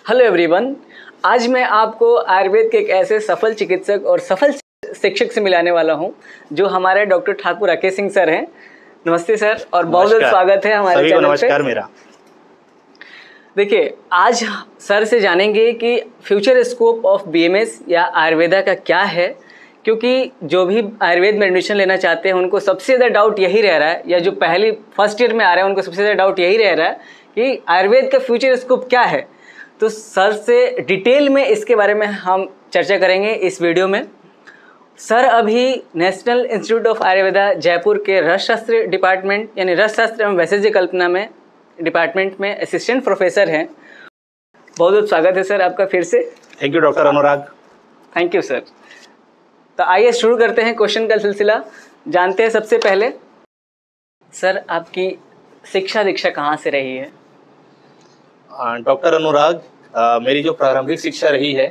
Hello everyone. आज मैं आपको आयुर्वेद के एक ऐसे सफल चिकित्सक और सफल शिक्षक से मिलाने वाला हूं जो हमारे डॉक्टर ठाकुर राकेश सिंह सर हैं। नमस्ते सर और बहुत बहुत स्वागत है हमारे चैनल पे। नमस्कार मेरा। देखिए, आज सर से जानेंगे कि फ्यूचर स्कोप ऑफ बीएमएस या आयुर्वेदा का क्या है, क्योंकि जो भी आयुर्वेद में एडमिशन लेना चाहते हैं उनको सबसे ज़्यादा डाउट यही रह रहा है, या जो पहली फर्स्ट ईयर में आ रहे हैं उनको सबसे ज़्यादा डाउट यही रह रहा है कि आयुर्वेद का फ्यूचर स्कोप क्या है। तो सर से डिटेल में इसके बारे में हम चर्चा करेंगे इस वीडियो में। सर अभी national institute of Ayurveda Jaipur के रसशास्त्र डिपार्टमेंट यानी रसशास्त्र एवं वैशज्य कल्पना में डिपार्टमेंट में असिस्टेंट प्रोफेसर हैं। बहुत बहुत स्वागत है सर आपका फिर से। Thank you doctor Anurag. Thank you sir. तो आइए शुरू करते हैं क्वेश्चन का सिलसिला। जानते हैं सबसे पहले सर आपकी शिक्षा दीक्षा कहाँ से रही है? डॉक्टर अनुराग, मेरी जो प्रारंभिक शिक्षा रही है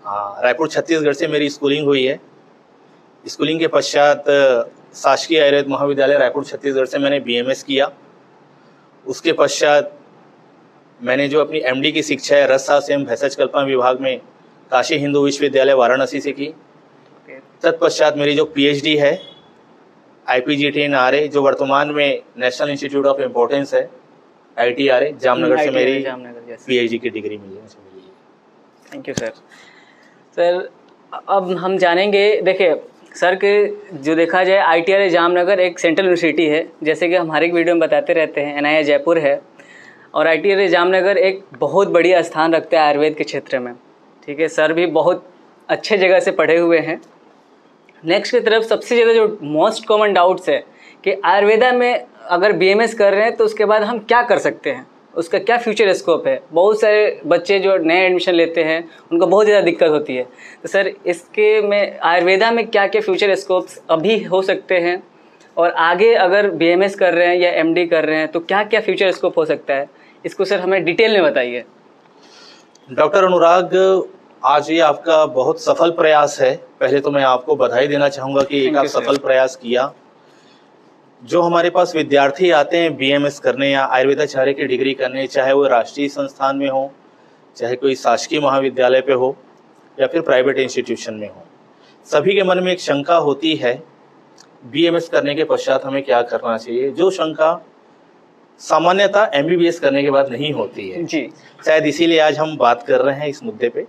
रायपुर छत्तीसगढ़ से मेरी स्कूलिंग हुई है। स्कूलिंग के पश्चात शासकीय आयुर्वेद महाविद्यालय रायपुर छत्तीसगढ़ से मैंने बीएमएस किया। उसके पश्चात मैंने जो अपनी एमडी की शिक्षा है रसशास्त्र एवं भेषज कल्पना विभाग में काशी हिंदू विश्वविद्यालय वाराणसी से की। तत्पश्चात मेरी जो पीएचडी है IPGT-NRA जो वर्तमान में नेशनल इंस्टीट्यूट ऑफ इम्पोर्टेंस है ITRA जामनगर से मेरी पीएचडी की डिग्री मिली है। Thank you sir. सर अब हम जानेंगे, देखिए सर के जो देखा जाए ITRA जामनगर एक सेंट्रल यूनिवर्सिटी है, जैसे कि हम हर एक वीडियो में बताते रहते हैं। NIA जयपुर है और ITRA जामनगर एक बहुत बढ़िया स्थान रखता है आयुर्वेद के क्षेत्र में। ठीक है, सर भी बहुत अच्छे जगह से पढ़े हुए हैं। नेक्स्ट की तरफ सबसे ज़्यादा जो मोस्ट कॉमन डाउट्स है कि आयुर्वेदा में अगर बीएमएस कर रहे हैं तो उसके बाद हम क्या कर सकते हैं, उसका क्या फ्यूचर स्कोप है। बहुत सारे बच्चे जो नए एडमिशन लेते हैं उनको बहुत ज़्यादा दिक्कत होती है। तो सर इसके में आयुर्वेदा में क्या क्या फ्यूचर स्कोप्स अभी हो सकते हैं, और आगे अगर बीएमएस कर रहे हैं या एमडी कर रहे हैं तो क्या क्या फ्यूचर स्कोप हो सकता है, इसको सर हमें डिटेल में बताइए। डॉक्टर अनुराग, आज ये आपका बहुत सफल प्रयास है। पहले तो मैं आपको बधाई देना चाहूँगा कि एक आप सफल प्रयास किया। जो हमारे पास विद्यार्थी आते हैं बीएमएस करने या आयुर्वेदाचार्य की डिग्री करने, चाहे वो राष्ट्रीय संस्थान में हो, चाहे कोई शासकीय महाविद्यालय पे हो या फिर प्राइवेट इंस्टीट्यूशन में हो, सभी के मन में एक शंका होती है बीएमएस करने के पश्चात हमें क्या करना चाहिए, जो शंका सामान्यतः एमबीबीएस करने के बाद नहीं होती है जी। शायद इसीलिए आज हम बात कर रहे हैं इस मुद्दे पे।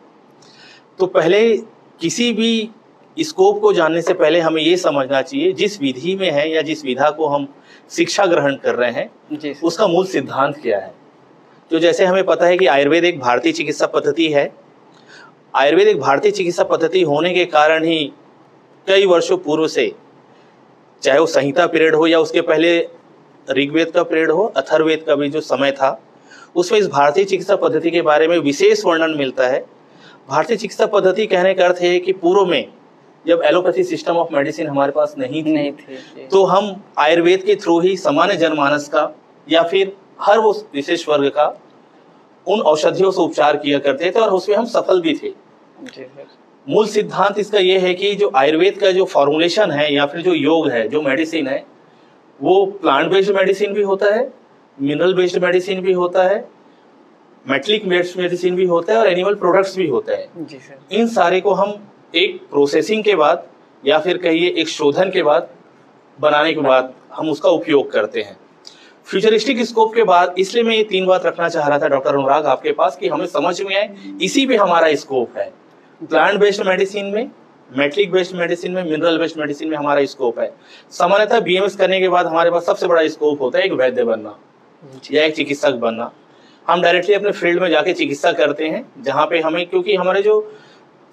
तो पहले किसी भी स्कोप को जानने से पहले हमें ये समझना चाहिए जिस विधि में है या जिस विधा को हम शिक्षा ग्रहण कर रहे हैं उसका मूल सिद्धांत क्या है। तो जैसे हमें पता है कि आयुर्वेद एक भारतीय चिकित्सा पद्धति है। आयुर्वेद एक भारतीय चिकित्सा पद्धति होने के कारण ही कई वर्षों पूर्व से, चाहे वो संहिता पीरियड हो या उसके पहले ऋग्वेद का पीरियड हो, अथर्ववेद का भी जो समय था, उसमें इस भारतीय चिकित्सा पद्धति के बारे में विशेष वर्णन मिलता है। भारतीय चिकित्सा पद्धति कहने का अर्थ है कि पूर्व में जब एलोपैथी सिस्टम ऑफ मेडिसिन हमारे पास नहीं थी तो हम आयुर्वेद के थ्रू ही सामान्य जनमानस का या फिर हर वो विशेष वर्ग का उन औषधियों से उपचार किया करते थे और उसमें हम सफल भी थे। मूल सिद्धांत इसका यह है कि जो आयुर्वेद का जो फॉर्मुलेशन है या फिर जो योग है, जो मेडिसिन है, वो प्लांट बेस्ड मेडिसिन भी होता है, मिनरल बेस्ड मेडिसिन भी होता है, मेटलिक बेस्ड मेडिसिन भी होता है और एनिमल प्रोडक्ट्स भी होता है। जी सर। इन सारे को हम एक प्रोसेसिंग के बाद या फिर कहिए एक शोधन के बाद बनाने के बाद हम उसका उपयोग करते हैं। फ्यूचरिस्टिक स्कोप के बाद इसलिए मैं ये 3 बात रखना चाह रहा था डॉक्टर अनुराग आपके पास कि हमें समझ में आए इसी पे हमारा स्कोप है। प्लांट बेस्ड मेडिसिन में, मेटलिक बेस्ड मेडिसिन में, मिनरल बेस्ड मेडिसिन में हमारा स्कोप है। सामान्यतः बीएमएस करने के बाद हमारे पास सबसे बड़ा स्कोप होता है एक वैद्य बनना या एक चिकित्सक बनना। हम डायरेक्टली अपने फील्ड में जाके चिकित्सा करते हैं, जहाँ पे हमें, क्योंकि हमारे जो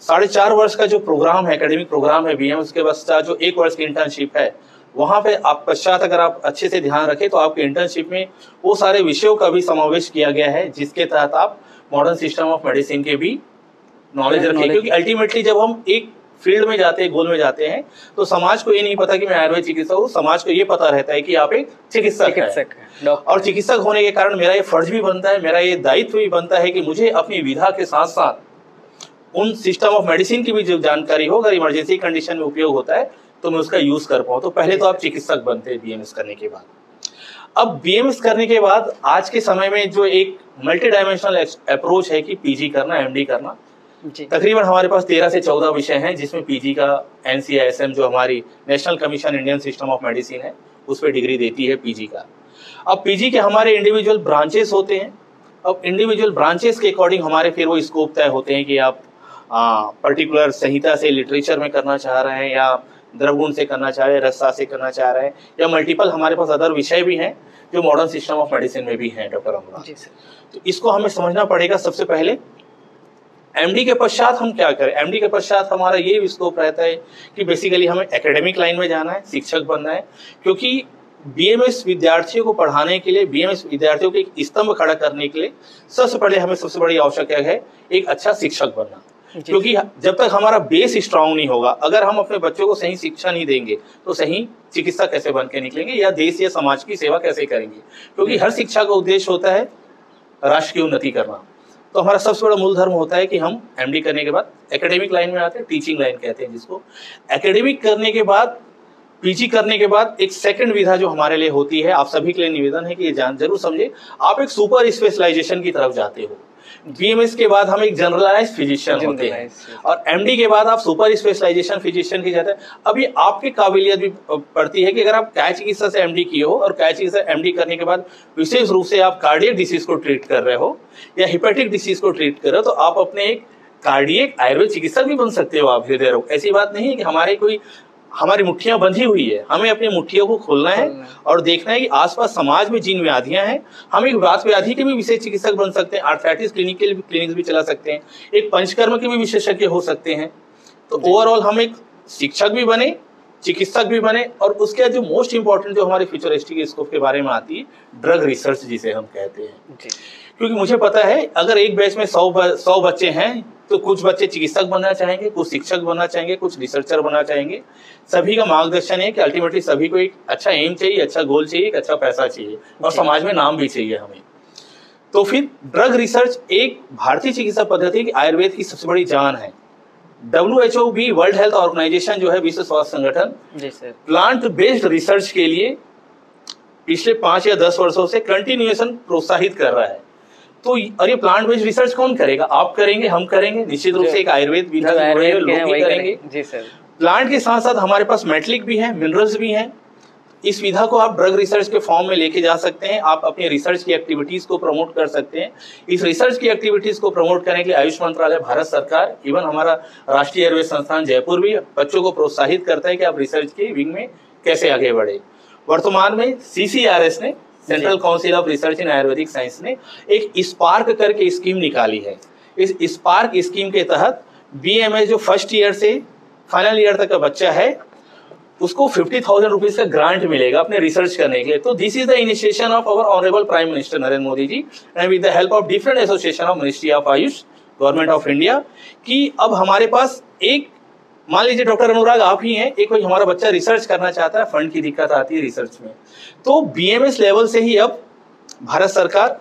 4.5 वर्ष का जो प्रोग्राम है, एकेडमिक प्रोग्राम है बीएमएस के पश्चात जो 1 वर्ष की इंटर्नशिप है, वहाँ पे आप पश्चात अगर आप अच्छे से ध्यान रखें तो आपके इंटर्नशिप में वो सारे विषयों का भी समावेश किया गया है जिसके तहत आप मॉडर्न सिस्टम ऑफ मेडिसिन के भी नॉलेज रखें। क्योंकि अल्टीमेटली जब हम एक फील्ड में जाते हैं, गोल में जाते हैं, तो समाज को ये नहीं पता कि मैं आयुर्वेद चिकित्सक हूँ, समाज को ये पता रहता है कि आप एक चिकित्सक हैं। और चिकित्सक होने के कारण मेरा ये फर्ज भी बनता है, मेरा ये दायित्व भी बनता है कि मुझे अपनी विधा के साथ साथ उन सिस्टम ऑफ मेडिसिन की भी जो जानकारी हो, अगर इमरजेंसी कंडीशन में उपयोग होता है तो मैं उसका यूज कर पाऊँ। तो पहले तो आप चिकित्सक बनते हैं बीएमएस करने के बाद। अब बीएमएस करने के बाद आज के समय में जो एक मल्टी डायमेंशनल अप्रोच है कि पीजी करना, एमडी करना, तकरीबन हमारे पास 13 से 14 विषय हैं जिसमें पीजी का एनसीआईएसएम जो हमारी national commission Indian system of medicine है उस पर डिग्री देती है पीजी का। अब पीजी के हमारे इंडिविजुअल ब्रांचेस होते हैं। अब इंडिविजुअल ब्रांचेस के अकॉर्डिंग हमारे फिर वो स्कोप तय होते हैं कि आप पर्टिकुलर संहिता से लिटरेचर में करना चाह रहे हैं या द्रवगुण से करना चाह रहे हैं, रसशास्त्र से करना चाह रहे हैं, या मल्टीपल हमारे पास अदर विषय भी हैं जो मॉडर्न सिस्टम ऑफ मेडिसिन में भी हैं डॉक्टर अनुराग। तो इसको हमें समझना पड़ेगा। सबसे पहले एमडी के पश्चात हम क्या करें। एमडी के पश्चात हमारा ये स्कोप रहता है कि बेसिकली हमें एकेडमिक लाइन में जाना है, शिक्षक बनना है, क्योंकि बीएमएस विद्यार्थियों को पढ़ाने के लिए, बीएमएस विद्यार्थियों के एक स्तंभ खड़ा करने के लिए सबसे पहले हमें सबसे बड़ी आवश्यकता है एक अच्छा शिक्षक बनना। क्योंकि जब तक हमारा बेस स्ट्रांग नहीं होगा, अगर हम अपने बच्चों को सही शिक्षा नहीं देंगे तो सही चिकित्सा कैसे बन के निकलेंगे या देश या समाज की सेवा कैसे करेंगे। क्योंकि हर शिक्षा का उद्देश्य होता है राष्ट्र की उन्नति करना। तो हमारा सबसे बड़ा मूल धर्म होता है कि हम एमडी करने के बाद एकेडमिक लाइन में आते हैं, टीचिंग लाइन कहते हैं जिसको। एकेडमिक करने के बाद, पीजी करने के बाद एक सेकंड विधा जो हमारे लिए होती है, आप सभी के लिए निवेदन है कि ये जान जरूर समझे, आप एक सुपर स्पेशलाइजेशन की तरफ जाते हो। बीएमएस के बाद हम एक जनरलाइज्ड फिजिशियन होते हैं और एमडी के बाद आप सुपर स्पेशलाइजेशन फिजिशियन की जाते हैं। अभी आपकी काबिलियत भी पड़ती है कि अगर आप काय चिकित्सा से एमडी किए हो और काय चिकित्सा एमडी करने के बाद विशेष रूप से आप कार्डियक डिसीज को ट्रीट कर रहे हो या हिपेटिक डिसीज को ट्रीट कर रहे हो, तो आप अपने एक कार्डियक आयुर्वेद चिकित्सक भी बन सकते हो आप हृदय रोग। ऐसी बात नहीं है कि हमारी मुट्ठियां बंधी हुई है, हमें अपनी मुट्ठियों को खोलना है और देखना है कि आसपास समाज में जिन व्याधियां हैं, हम एक वात व्याधि के भी विशेष चिकित्सक बन सकते हैं, आर्थराइटिस क्लिनिक के लिए क्लिनिक्स भी चला सकते हैं, एक पंचकर्म के भी विशेषज्ञ हो सकते हैं। तो ओवरऑल हम एक शिक्षक भी बने, चिकित्सक भी बने, और उसके बाद जो मोस्ट इंपॉर्टेंट जो हमारे फ्यूचरिस्टिक स्कोप के बारे में आती है, ड्रग रिसर्च जिसे हम कहते हैं। क्योंकि मुझे पता है अगर एक बैच में 100 बच्चे हैं तो कुछ बच्चे चिकित्सक बनना चाहेंगे, कुछ शिक्षक बनना चाहेंगे, कुछ रिसर्चर बनना चाहेंगे। सभी का मार्गदर्शन है कि अल्टीमेटली सभी को एक अच्छा एम चाहिए, अच्छा गोल चाहिए, एक अच्छा पैसा चाहिए और समाज में नाम भी चाहिए हमें। तो फिर ड्रग रिसर्च एक भारतीय चिकित्सा पद्धति की आयुर्वेद की सबसे बड़ी जान है। WHO भी, वर्ल्ड हेल्थ ऑर्गेनाइजेशन जो है, विश्व स्वास्थ्य संगठन, प्लांट बेस्ड रिसर्च के लिए पिछले 5 या 10 वर्षों से कंटिन्यूएशन प्रोत्साहित कर रहा है। तो और ये प्लांट बेस्ड रिसर्च कौन करेगा? आप करेंगे, हम करेंगे, निश्चित रूप से एक आयुर्वेद विधा लोग भी करेंगे। जी सर। प्लांट के साथ साथ हमारे पास मेटलिक भी है, मिनरल्स भी हैं। इस विधा को आप ड्रग रिसर्च के फॉर्म में लेके जा सकते हैं। आप अपनी रिसर्च की एक्टिविटीज को प्रमोट कर सकते हैं। इस रिसर्च की एक्टिविटीज को प्रमोट करने के लिए आयुष मंत्रालय, भारत सरकार, इवन हमारा राष्ट्रीय आयुर्वेद संस्थान जयपुर भी बच्चों को प्रोत्साहित करता है कि आप रिसर्च के विंग में कैसे आगे बढ़े। वर्तमान में CCRS ने, central council of research in Ayurvedic science ने एक स्पार्क करके स्कीम निकाली है। इस स्पार्क स्कीम के तहत BMS जो फर्स्ट ईयर से फाइनल ईयर तक का बच्चा है उसको 50,000 रुपीज का ग्रांट मिलेगा अपने रिसर्च करने के लिए। तो this is the initiation of our honourable prime minister Narendra Modi ji and with the help of different association of ministry of AYUSH, government of India, कि अब हमारे पास एक, मान लीजिए डॉक्टर अनुराग आप ही हैं, एक कोई हमारा बच्चा रिसर्च करना चाहता है, फंड की दिक्कत आती है रिसर्च में, तो BMS लेवल से ही अब भारत सरकार,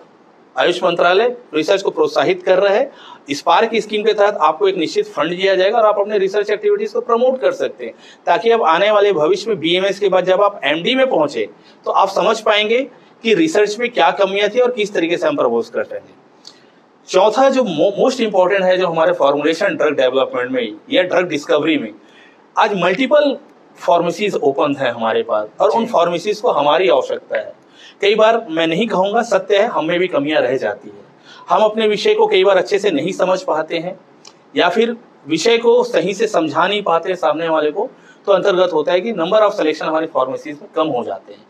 आयुष मंत्रालय रिसर्च को प्रोत्साहित कर रहा है। स्पार्क स्कीम के तहत आपको एक निश्चित फंड दिया जाएगा और आप अपने रिसर्च एक्टिविटीज को प्रमोट कर सकते हैं, ताकि अब आने वाले भविष्य में BMS के बाद जब आप MD में पहुंचे तो आप समझ पाएंगे कि रिसर्च में क्या कमियां थी और किस तरीके से हम प्रपोज कर रहे हैं। चौथा जो मोस्ट इंपॉर्टेंट है, जो हमारे फॉर्मुलेशन ड्रग डेवलपमेंट में या ड्रग डिस्कवरी में, आज मल्टीपल फार्मेसीज ओपन है हमारे पास और उन फार्मेसीज को हमारी आवश्यकता है। कई बार मैं नहीं कहूंगा, सत्य है, हमें भी कमियां रह जाती है। हम अपने विषय को कई बार अच्छे से नहीं समझ पाते हैं या फिर विषय को सही से समझा नहीं पाते सामने वाले को, तो अंतर्गत होता है कि नंबर ऑफ सिलेक्शन हमारी फार्मेसीज में कम हो जाते हैं।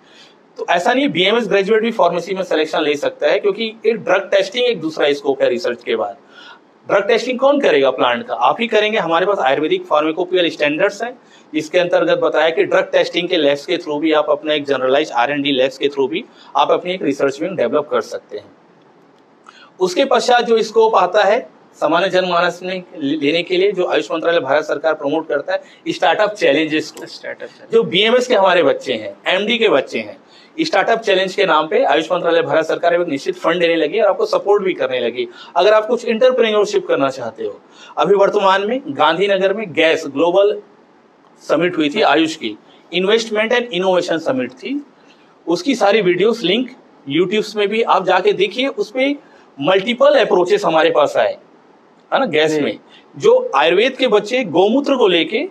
तो ऐसा नहीं, BMS ग्रेजुएट भी फार्मेसी में सिलेक्शन ले सकता है, क्योंकि एक ड्रग टेस्टिंग एक दूसरा स्कोप है रिसर्च के बाद। ड्रग टेस्टिंग कौन करेगा? प्लांट का आप ही करेंगे। हमारे पास आयुर्वेदिक फार्मेकोपियल स्टैंडर्ड्स हैं, जिसके अंतर्गत बताया कि ड्रग टेस्टिंग के लैब्स के थ्रू भी आप अपना एक जनरलाइज R&D लैब्स के थ्रू भी आप अपनी एक रिसर्च विंग डेवलप कर सकते हैं। उसके पश्चात जो स्कोप आता है सामान्य जनमानस में लेने के लिए, जो आयुष मंत्रालय भारत सरकार प्रमोट करता है, स्टार्टअप चैलेंजेस को। जो BMS के हमारे बच्चे हैं, MD के बच्चे हैं, स्टार्टअप चैलेंज के नाम पे आयुष मंत्रालय भारत सरकार एक निश्चित फंड देने लगी और आपको सपोर्ट भी करने लगी अगर आप कुछ इंटरप्रेन्योरशिप करना चाहते हो। अभी वर्तमान में गांधीनगर में गैस ग्लोबल समिट हुई थी आयुष की, इन्वेस्टमेंट एंड इनोवेशन समिट थी। उसकी सारी वीडियोस लिंक यूट्यूब में भी आप जाके देखिए, उसमें मल्टीपल अप्रोचेस हमारे पास आए है ना गैस में। जो आयुर्वेद के बच्चे गौमूत्र को लेके,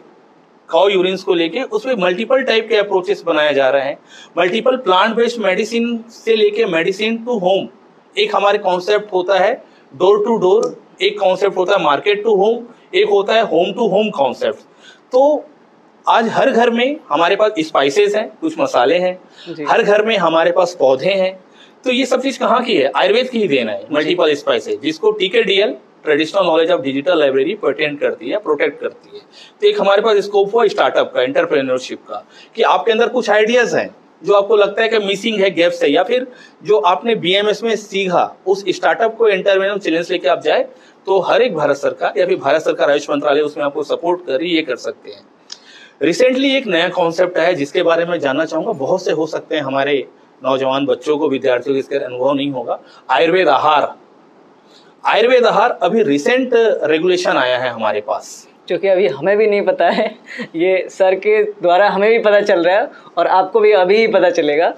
काउ यूरिन्स को लेके, उसमें मल्टीपल टाइप के अप्रोचेस बनाए जा रहे हैं। मल्टीपल प्लांट बेस्ड मेडिसिन से लेके मेडिसिन टू होम एक हमारे कॉन्सेप्ट होता है, डोर टू डोर एक कॉन्सेप्ट होता है, मार्केट टू होम एक होता है, होम टू होम कॉन्सेप्ट। तो आज हर घर में हमारे पास स्पाइसेस हैं, कुछ मसाले हैं, हर घर में हमारे पास पौधे हैं। तो ये सब चीज कहाँ की है? आयुर्वेद की ही देना है। मल्टीपल स्पाइसेस जिसको TKDL traditional knowledge of digital library patent करती है, प्रोटेक्ट करती है। तो एक हमारे पास स्कोप हुआ स्टार्टअप का, एंटरप्रेन्योरशिप का, कि आपके अंदर कुछ आइडियाज हैं जो आपको लगता है कि मिसिंग है, गैप्स है, या फिर जो आपने BMS में सीखा उस स्टार्टअप को एंटरप्रेन्योर चैलेंज लेके आप जाए, तो हर एक भारत सरकार या फिर भारत सरकार आयुष मंत्रालय उसमें आपको सपोर्ट कर रही है, ये कर सकते हैं। रिसेंटली एक नया कॉन्सेप्ट है जिसके बारे में जानना चाहूंगा, बहुत से हो सकते हैं हमारे नौजवान बच्चों को, विद्यार्थियों को इसका अनुभव नहीं होगा। आयुर्वेद आहार, आयुर्वेद आहार अभी रिसेंट रेगुलेशन आया है हमारे पास, क्योंकि अभी हमें भी नहीं पता है, ये सर के द्वारा हमें भी पता चल रहा है और आपको भी अभी ही पता चलेगा।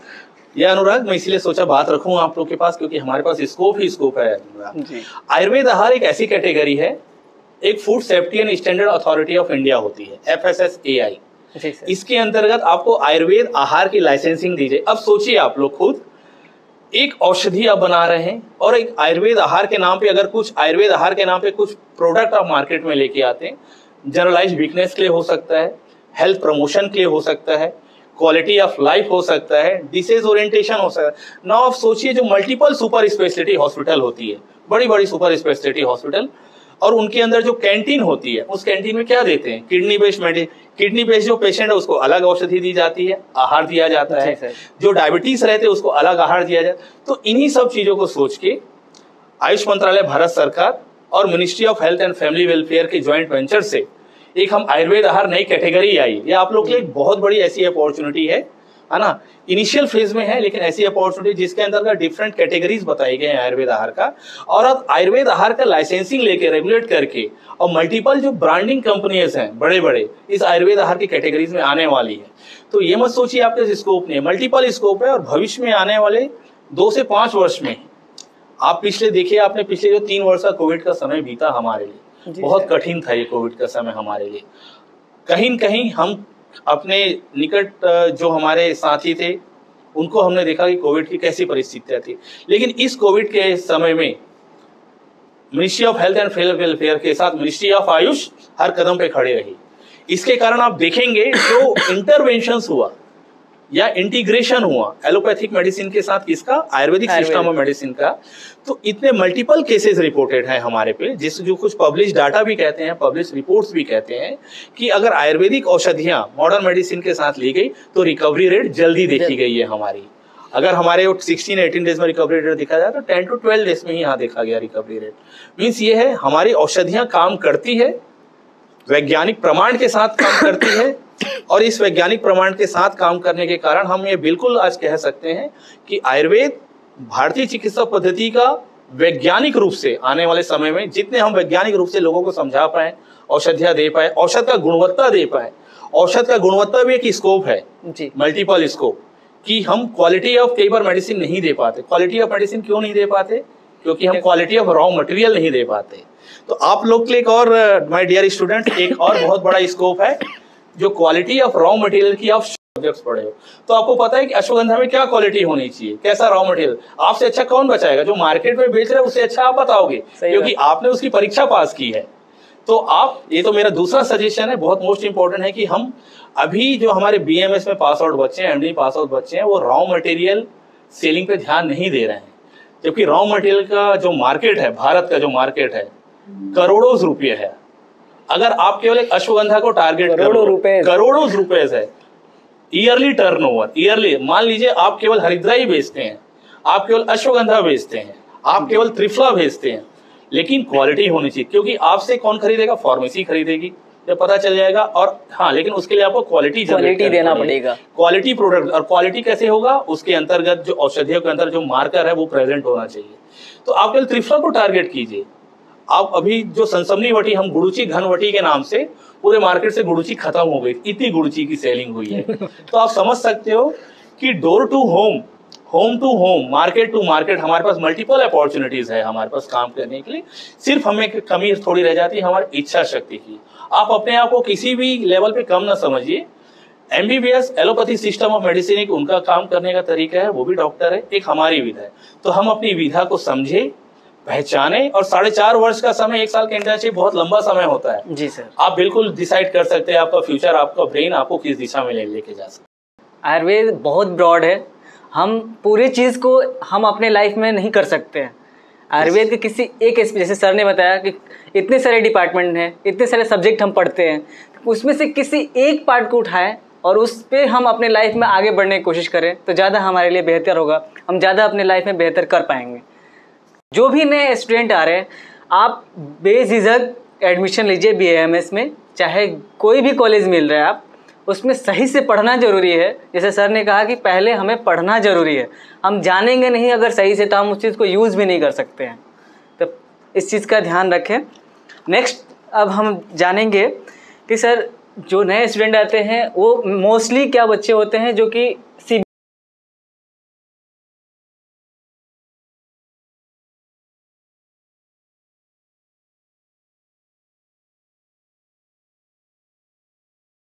यह अनुराग, मैं इसलिए सोचा बात रखूं आप लोग के पास, क्योंकि हमारे पास स्कोप ही स्कोप है अनुराग। आयुर्वेद आहार एक ऐसी कैटेगरी है, एक food safety and standard authority of India होती है, FSSAI। इसके अंतर्गत आपको आयुर्वेद आहार की लाइसेंसिंग दी जाए। अब सोचिए आप लोग खुद, एक औषधि आप बना रहे हैं और एक आयुर्वेद आहार के नाम पे, अगर कुछ आयुर्वेद आहार के नाम पे कुछ प्रोडक्ट आप मार्केट में लेके आते हैं, जनरलाइज्ड वीकनेस के लिए हो सकता है, हेल्थ प्रमोशन के लिए हो सकता है, क्वालिटी ऑफ लाइफ हो सकता है, डिसीज ओरिएंटेशन हो सकता है। नाउ आप सोचिए जो मल्टीपल सुपर स्पेशलिटी हॉस्पिटल होती है, बड़ी बड़ी सुपर स्पेशलिटी हॉस्पिटल, और उनके अंदर जो कैंटीन होती है, उस कैंटीन में क्या देते हैं? किडनी बेस्ड जो पेशेंट है उसको अलग औषधि दी जाती है, आहार दिया जाता है। जो डायबिटीज रहते हैं उसको अलग आहार दिया जाता है। तो इन्हीं सब चीजों को सोच के आयुष मंत्रालय, भारत सरकार और ministry of health and family welfare के ज्वाइंट वेंचर से एक हम आयुर्वेद आहार नई कैटेगरी आई। ये आप लोग के लिए बहुत बड़ी ऐसी अपॉर्चुनिटी है ना। इनिशियल फेज में है, लेकिन ऐसी अपॉर्चुनिटी जिसके अंदर डिफरेंट कैटेगरीज बताई गए हैं आयुर्वेद आहार का, और अब आयुर्वेद आहार का लाइसेंसिंग लेके, रेगुलेट करके, और मल्टीपल जो ब्रांडिंग कंपनीज हैं बड़े बड़े इस आयुर्वेद आहार की कैटेगरीज में आने वाली है। तो ये मत सोचिए आपके स्कोप नहीं है, मल्टीपल स्कोप है, और भविष्य में आने वाले 2 से 5 वर्ष में आप पिछले देखिए, आपने पिछले जो 3 वर्ष का कोविड का समय बीता हमारे लिए, बहुत कठिन था ये कोविड का समय हमारे लिए। कहीं न कहीं हम अपने निकट जो हमारे साथी थे उनको हमने देखा कि कोविड की कैसी परिस्थितियां थी, लेकिन इस कोविड के समय में ministry of health and family welfare के साथ मिनिस्ट्री ऑफ आयुष हर कदम पे खड़े रही। इसके कारण आप देखेंगे जो इंटरवेंशंस हुआ या इंटीग्रेशन हुआ एलोपैथिक मेडिसिन के साथ, किसका? आयुर्वेदिक सिस्टम ऑफ मेडिसिन का, तो इतने मल्टीपल केसेस रिपोर्टेड है हमारे पे, जिस जो कुछ पब्लिश डाटा भी कहते हैं, पब्लिश रिपोर्ट्स भी कहते हैं कि अगर आयुर्वेदिक औषधियां मॉडर्न मेडिसिन के साथ ली गई तो रिकवरी रेट जल्दी देखी गई है हमारी। अगर हमारे 16-18 डेज में रिकवरी रेट देखा जाए तो 10 to 12 डेज में ही यहाँ देखा गया रिकवरी रेट। मीन्स ये है हमारी औषधियां काम करती है, वैज्ञानिक प्रमाण के साथ काम करती है, और इस वैज्ञानिक प्रमाण के साथ काम करने के कारण हम ये बिल्कुल आज कह सकते हैं कि आयुर्वेद भारतीय चिकित्सा पद्धति का वैज्ञानिक रूप से आने वाले समय में जितने हम वैज्ञानिक रूप से लोगों को समझा पाए, औषधियां दे पाए, औषध का गुणवत्ता दे पाए। औषध का गुणवत्ता भी एक स्कोप है, मल्टीपल स्कोप, कि हम क्वालिटी ऑफ कई बार मेडिसिन नहीं दे पाते। क्वालिटी ऑफ मेडिसिन क्यों नहीं दे पाते? क्योंकि हम क्वालिटी ऑफ रॉ मटेरियल नहीं दे पाते। तो आप लोग के लिए एक और, माय डियर स्टूडेंट, एक और बहुत बड़ा स्कोप है, जो क्वालिटी ऑफ रॉ मटेरियल की आप सब्जेक्ट्स पढ़े हो तो आपको पता है कि अश्वगंधा में क्या क्वालिटी होनी चाहिए, कैसा रॉ मटेरियल। आपसे अच्छा कौन बचाएगा? जो मार्केट में बेच रहे हैं उससे अच्छा आप बताओगे, क्योंकि आपने उसकी परीक्षा पास की है। तो आप, ये तो मेरा दूसरा सजेशन है, बहुत मोस्ट इंपॉर्टेंट है कि हम अभी जो हमारे BMS में पास आउट बच्चे हैं, MD पास आउट बच्चे हैं, वो रॉ मटेरियल सेलिंग पे ध्यान नहीं दे रहे हैं। जबकि रॉ मटेरियल का जो मार्केट है, भारत का जो मार्केट है, करोड़ों रुपये है। अगर आप केवल एक अश्वगंधा को टारगेट करोड़ों रुपए है ईयरली टर्नओवर, ईयरली, मान लीजिए आप केवल हरिद्रा ही बेचते हैं, आप केवल अश्वगंधा बेचते हैं, आप केवल त्रिफला बेचते हैं, लेकिन क्वालिटी होनी चाहिए। क्योंकि आपसे कौन खरीदेगा? फार्मेसी खरीदेगी, जब पता चल जाएगा। और हाँ, लेकिन उसके लिए आपको क्वालिटी देना पड़ेगा, क्वालिटी प्रोडक्ट। और क्वालिटी कैसे होगा? उसके अंतर्गत जो औषधियों के अंदर जो मार्कर है वो प्रेजेंट होना चाहिए। तो आप केवल त्रिफला को टारगेट कीजिए। आप अभी जो सनसमनी वटी, हम गुड़ुची घनवटी के नाम से पूरे मार्केट से गुड़ुची खत्म हो गई, इतनी गुड़ुची की सेलिंग हुई है। तो आप समझ सकते हो कि door to home, home to home, market to market हमारे पास मल्टीपल अपॉर्चुनिटीज है हमारे पास काम करने के लिए। सिर्फ हमें कमी थोड़ी रह जाती है हमारी इच्छा शक्ति की। आप अपने आप को किसी भी लेवल पे कम ना समझिए। MBBS allopathy system of medicine एक उनका काम करने का तरीका है, वो भी डॉक्टर है, एक हमारी विधा है। तो हम अपनी विधा को समझे, पहचाने, और 4.5 वर्ष का समय, 1 साल का इंटर्नशिप बहुत लंबा समय होता है। जी सर। आप बिल्कुल डिसाइड कर सकते हैं आपका फ्यूचर, आपका ब्रेन आपको किस दिशा में लेके जा सकते हैं। आयुर्वेद बहुत ब्रॉड है, हम पूरी चीज़ को हम अपने लाइफ में नहीं कर सकते हैं। आयुर्वेद के किसी एक, जैसे सर ने बताया कि इतने सारे डिपार्टमेंट हैं, इतने सारे सब्जेक्ट हम पढ़ते हैं, उसमें से किसी एक पार्ट को उठाएं और उस पर हम अपने लाइफ में आगे बढ़ने की कोशिश करें तो ज़्यादा हमारे लिए बेहतर होगा, हम ज़्यादा अपने लाइफ में बेहतर कर पाएंगे। जो भी नए स्टूडेंट आ रहे हैं, आप बेझिझक एडमिशन लीजिए BAMS में, चाहे कोई भी कॉलेज मिल रहा है, आप उसमें सही से पढ़ना ज़रूरी है। जैसे सर ने कहा कि पहले हमें पढ़ना ज़रूरी है, हम जानेंगे नहीं अगर सही से तो हम उस चीज़ को यूज़ भी नहीं कर सकते हैं। तो इस चीज़ का ध्यान रखें। नेक्स्ट अब हम जानेंगे कि सर जो नए स्टूडेंट आते हैं वो मोस्टली क्या बच्चे होते हैं जो कि